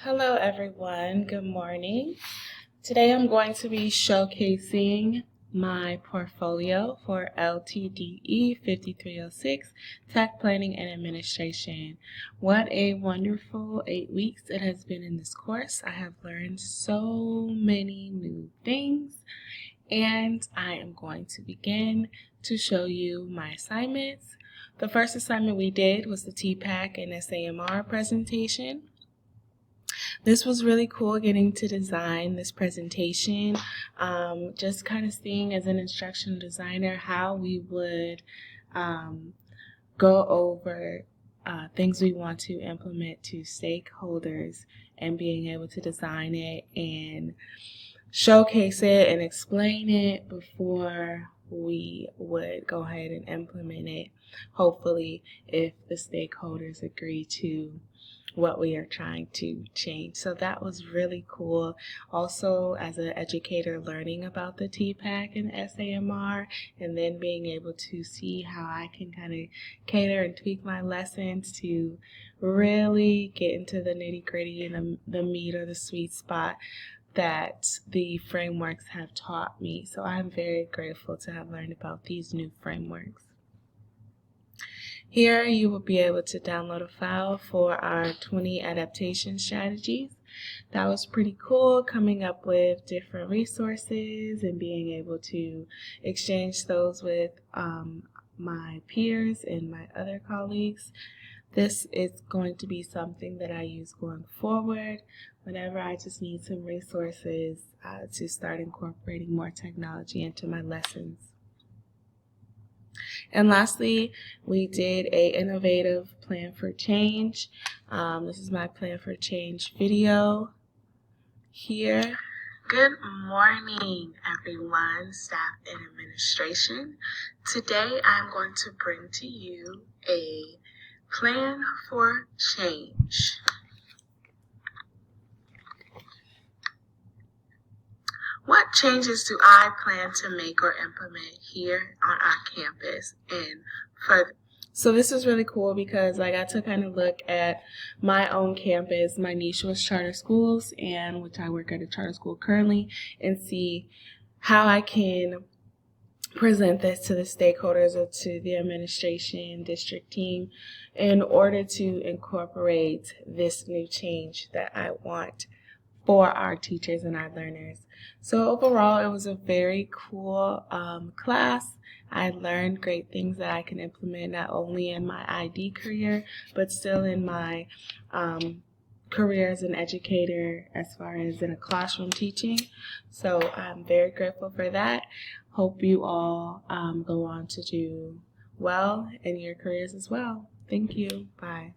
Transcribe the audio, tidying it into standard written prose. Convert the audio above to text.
Hello everyone, good morning. Today I'm going to be showcasing my portfolio for LTDE 5306, Tech Planning and Administration. What a wonderful 8 weeks it has been in this course. I have learned so many new things, and I am going to begin to show you my assignments. The first assignment we did was the TPAC and SAMR presentation. This was really cool getting to design this presentation, just kind of seeing as an instructional designer how we would go over things we want to implement to stakeholders and being able to design it and showcase it and explain it before we would go ahead and implement it, hopefully if the stakeholders agree to what we are trying to change. So that was really cool. Also, as an educator, learning about the TPAC and SAMR, and then being able to see how I can kind of cater and tweak my lessons to really get into the nitty-gritty and the meat or the sweet spot that the frameworks have taught me. So I'm very grateful to have learned about these new frameworks. Here you will be able to download a file for our 20 adaptation strategies. That was pretty cool, coming up with different resources and being able to exchange those with my peers and my other colleagues. This is going to be something that I use going forward whenever I just need some resources to start incorporating more technology into my lessons. And lastly, we did an innovative plan for change. This is my plan for change video here. Good morning, everyone, staff and administration. Today, I'm going to bring to you a plan for change. What changes do I plan to make or implement here on our campus and further? So this is really cool because I got to kind of look at my own campus. My niche was charter schools, and which I work at a charter school currently, and see how I can present this to the stakeholders or to the administration, district team, in order to incorporate this new change that I want for our teachers and our learners. So overall, it was a very cool class. I learned great things that I can implement not only in my ID career, but still in my career as an educator as far as in a classroom teaching. So I'm very grateful for that. Hope you all go on to do well in your careers as well. Thank you. Bye.